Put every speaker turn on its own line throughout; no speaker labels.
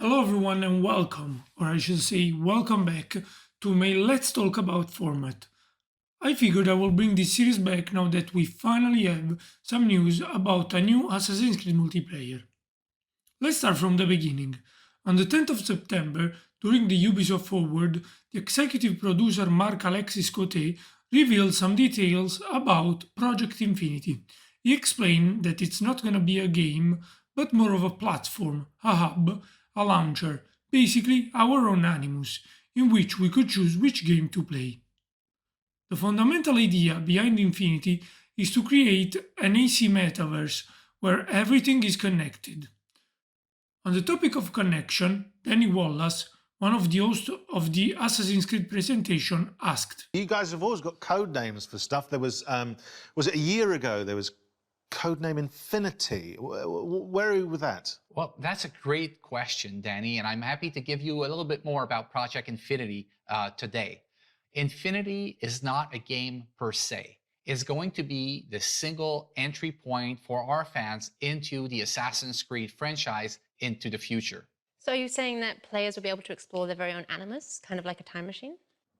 Hello everyone and welcome, or I should say welcome back to my Let's Talk About format. I figured I will bring this series back now that we finally have some news about a new Assassin's Creed multiplayer. Let's start from the beginning. On the 10th of September, during the Ubisoft Forward, the executive producer Marc Alexis Cote revealed some details about Project Infinity. He explained that it's not gonna be a game, but more of a platform, a hub, a launcher, basically our own Animus, in which we could choose which game to play. The fundamental idea behind Infinity is to create an AC metaverse where everything is connected. On the topic of connection, Danny Wallace, one of the hosts of the Assassin's Creed presentation, asked,
You guys have always got code names for stuff. Was it a year ago? There was codename Infinity. Where are you with that?
Well, that's a great question, Danny, and I'm happy to give you a little bit more about Project Infinity today. Infinity is not a game per se. It's going to be the single entry point for our fans into the Assassin's Creed franchise into the future.
So are you saying that players will be able to explore their very own Animus, kind of like a time machine?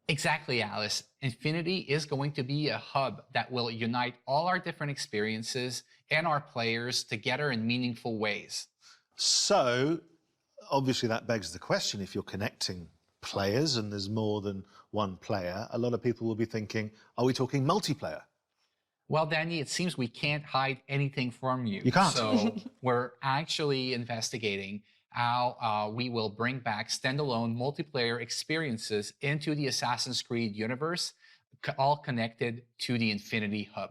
Exactly, Alice. Infinity is going to be a hub that will unite all our different experiences and our players together in meaningful ways.
So, obviously, that begs the question, if you're connecting players and there's more than one player, a lot of people will be thinking, are we talking multiplayer?
Well, Danny, it seems we can't hide anything from you.
You can't.
So we're actually investigating how we will bring back standalone multiplayer experiences into the Assassin's Creed universe, all connected to the Infinity Hub.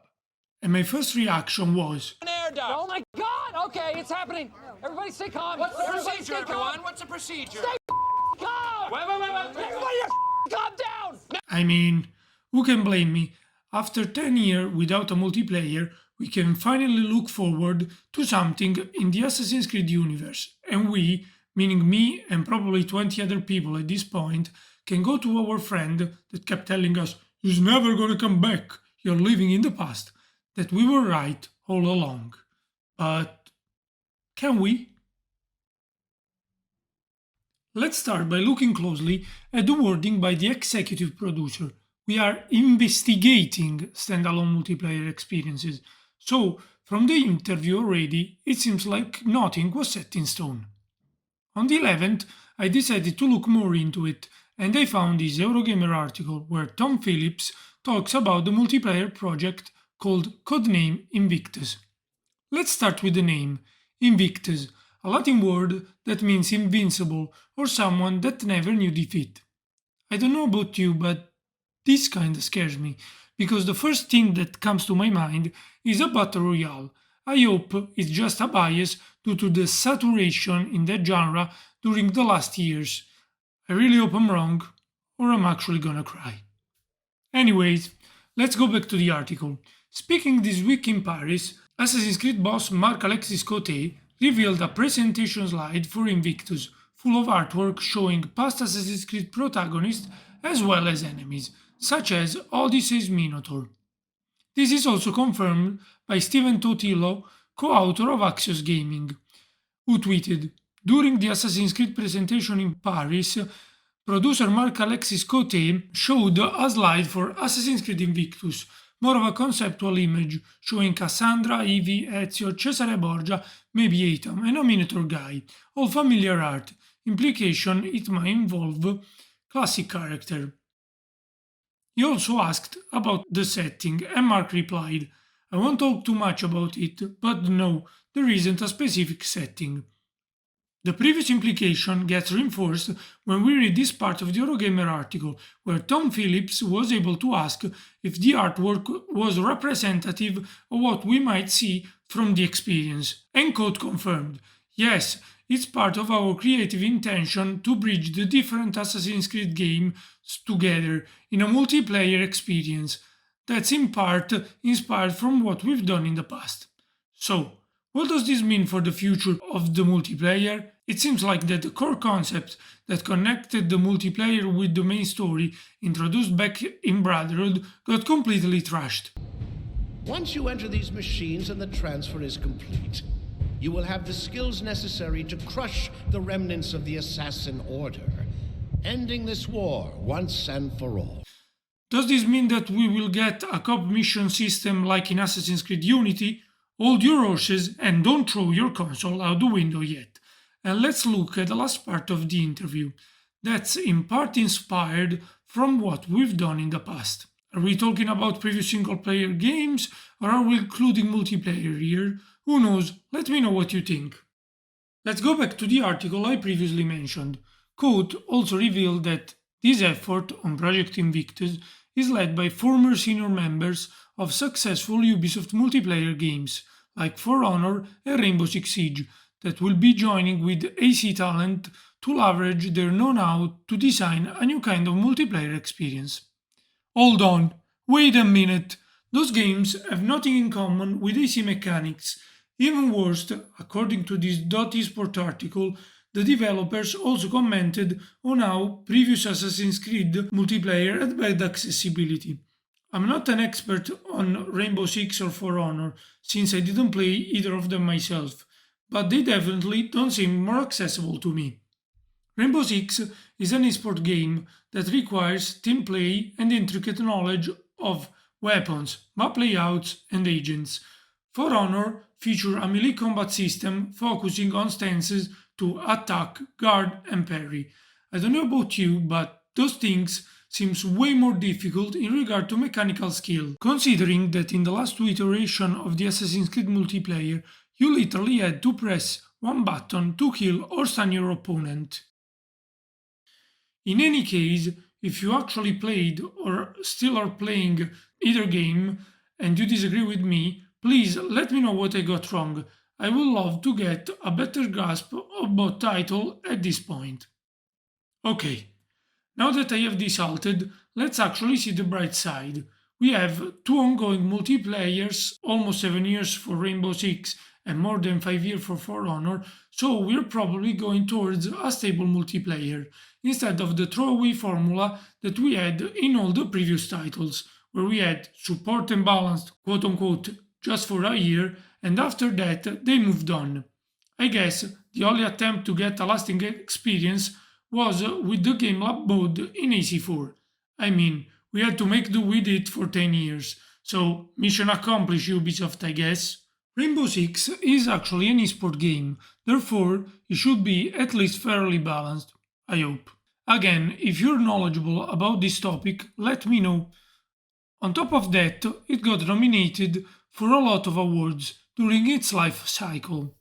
and my first reaction was,
An air duct.
Oh my God! Okay, it's happening. Everybody stay calm.
What's the
Everybody
procedure,
stay calm.
everyone? What's the procedure?
Stay calm.
Wait.
Everybody calm down.
I mean, who can blame me? After 10 years without a multiplayer, we can finally look forward to something in the Assassin's Creed universe, and we, meaning me and probably 20 other people at this point, can go to our friend that kept telling us, "He's never gonna come back, you're living in the past," that we were right all along. But can we? Let's start by looking closely at the wording by the executive producer. We are investigating standalone multiplayer experiences, so from the interview already, it seems like nothing was set in stone. On the 11th, I decided to look more into it, and I found this Eurogamer article where Tom Phillips talks about the multiplayer project called Codename Invictus. Let's start with the name, Invictus, a Latin word that means invincible or someone that never knew defeat. I don't know about you, but this kinda scares me, because the first thing that comes to my mind is a battle royale. I hope it's just a bias due to the saturation in that genre during the last years. I really hope I'm wrong, or I'm actually gonna cry. Anyways, let's go back to the article. Speaking this week in Paris, Assassin's Creed boss Marc Alexis Cote revealed a presentation slide for Invictus, full of artwork showing past Assassin's Creed protagonists as well as enemies, such as Odyssey's Minotaur. This is also confirmed by Steven Totillo, co-author of Axios Gaming, who tweeted, "During the Assassin's Creed presentation in Paris, producer Marc Alexis Cote showed a slide for Assassin's Creed Invictus, more of a conceptual image showing Cassandra, Evie, Ezio, Cesare Borgia, maybe Atam, and a Minotaur guy, all familiar art. Implication it might involve classic character." He also asked about the setting, and Mark replied, "I won't talk too much about it, but no, there isn't a specific setting." The previous implication gets reinforced when we read this part of the Eurogamer article, where Tom Phillips was able to ask if the artwork was representative of what we might see from the experience, and Code confirmed, "Yes, it's part of our creative intention to bridge the different Assassin's Creed games together in a multiplayer experience that's in part inspired from what we've done in the past." So, what does this mean for the future of the multiplayer? It seems like that the core concept that connected the multiplayer with the main story introduced back in Brotherhood got completely trashed.
Once you enter these machines and the transfer is complete,
you will have the skills necessary to crush the remnants of the Assassin Order, ending this war once and for all.
Does this mean that we will get a co-op mission system like in Assassin's Creed Unity? Hold your horses and don't throw your console out the window yet. And let's look at the last part of the interview. That's in part inspired from what we've done in the past. Are we talking about previous single-player games, or are we including multiplayer here? Who knows? Let me know what you think. Let's go back to the article I previously mentioned. Code also revealed that this effort on Project Invictus is led by former senior members of successful Ubisoft multiplayer games, like For Honor and Rainbow Six Siege, that will be joining with AC Talent to leverage their know-how to design a new kind of multiplayer experience. Hold on, wait a minute, those games have nothing in common with AC mechanics. Even worse, according to this .esport article, the developers also commented on how previous Assassin's Creed multiplayer had bad accessibility. I'm not an expert on Rainbow Six or For Honor, since I didn't play either of them myself, but they definitely don't seem more accessible to me. Rainbow Six is an esport game that requires team play and intricate knowledge of weapons, map layouts, and agents. For Honor features a melee combat system focusing on stances to attack, guard, and parry. I don't know about you, but those things seems way more difficult in regard to mechanical skill, considering that in the last two iteration of the Assassin's Creed multiplayer, you literally had to press one button to kill or stun your opponent. In any case, if you actually played or still are playing either game and you disagree with me, please let me know what I got wrong. I would love to get a better grasp of both titles at this point. Okay, now that I have desalted, let's actually see the bright side. We have two ongoing multiplayers, almost 7 years for Rainbow Six and more than 5 years for For Honor, so we're probably going towards a stable multiplayer, instead of the throwaway formula that we had in all the previous titles, where we had support and balanced, quote unquote, just for a year, and after that they moved on. I guess the only attempt to get a lasting experience was with the GameLab mode in AC4. I mean, we had to make do with it for 10 years, so mission accomplished, Ubisoft, I guess. Rainbow Six is actually an esport game, therefore it should be at least fairly balanced, I hope. Again, if you're knowledgeable about this topic, let me know. On top of that, it got nominated for a lot of awards during its life cycle.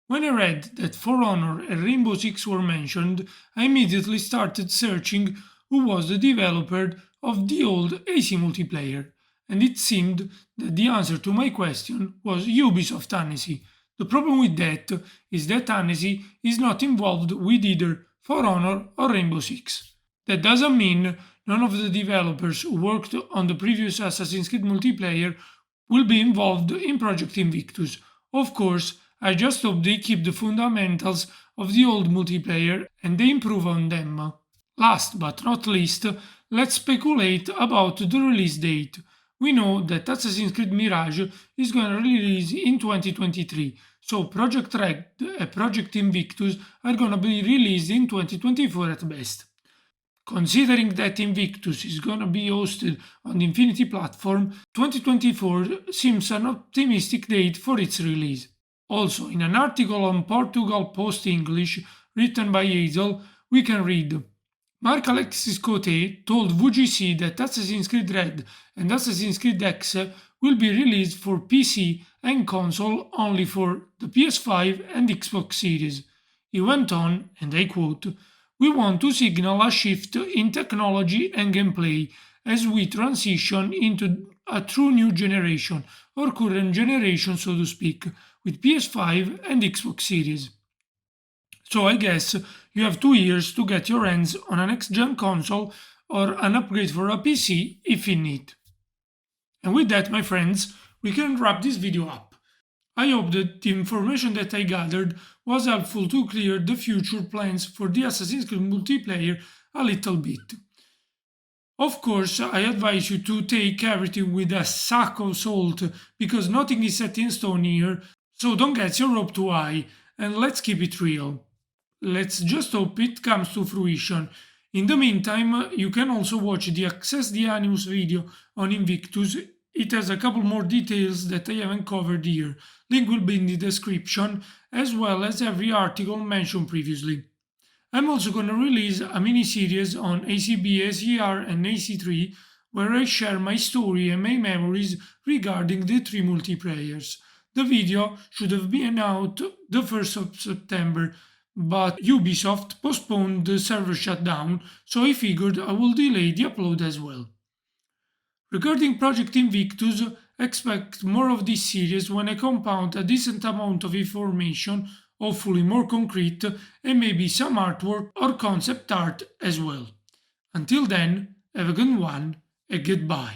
When I read that For Honor and Rainbow Six were mentioned, I immediately started searching who was the developer of the old AC multiplayer, and it seemed that the answer to my question was Ubisoft Annecy. The problem with that is that Annecy is not involved with either For Honor or Rainbow Six. That doesn't mean none of the developers who worked on the previous Assassin's Creed multiplayer will be involved in Project Invictus. Of course, I just hope they keep the fundamentals of the old multiplayer and they improve on them. Last but not least, let's speculate about the release date. We know that Assassin's Creed Mirage is going to release in 2023, so Project Red and Project Invictus are going to be released in 2024 at best. Considering that Invictus is going to be hosted on the Infinity platform, 2024 seems an optimistic date for its release. Also, in an article on Portugal Post English written by Hazel, we can read: Marc-Alexis Cote told VGC that Assassin's Creed Red and Assassin's Creed X will be released for PC and console only for the PS5 and Xbox Series. He went on, and I quote, "We want to signal a shift in technology and gameplay as we transition into a true new generation, or current generation so to speak, with PS5 and Xbox Series. So I guess you have 2 years to get your hands on a next-gen console or an upgrade for a PC if you need." And with that, my friends, we can wrap this video up. I hope that the information that I gathered was helpful to clear the future plans for the Assassin's Creed multiplayer a little bit. Of course, I advise you to take everything with a sack of salt, because nothing is set in stone here, So don't get your hope too high, and let's keep it real. Let's just hope it comes to fruition. In the meantime, you can also watch the Access the Animus video on Invictus. It has a couple more details that I haven't covered here. Link will be in the description, as well as every article mentioned previously. I'm also gonna release a mini-series on ACB, ACR and AC3 where I share my story and my memories regarding the three multiplayers. The video should have been out the 1st of September, but Ubisoft postponed the server shutdown, so I figured I will delay the upload as well. Regarding Project Invictus, expect more of this series when I compound a decent amount of information, hopefully more concrete, and maybe some artwork or concept art as well. Until then, have a good one and goodbye.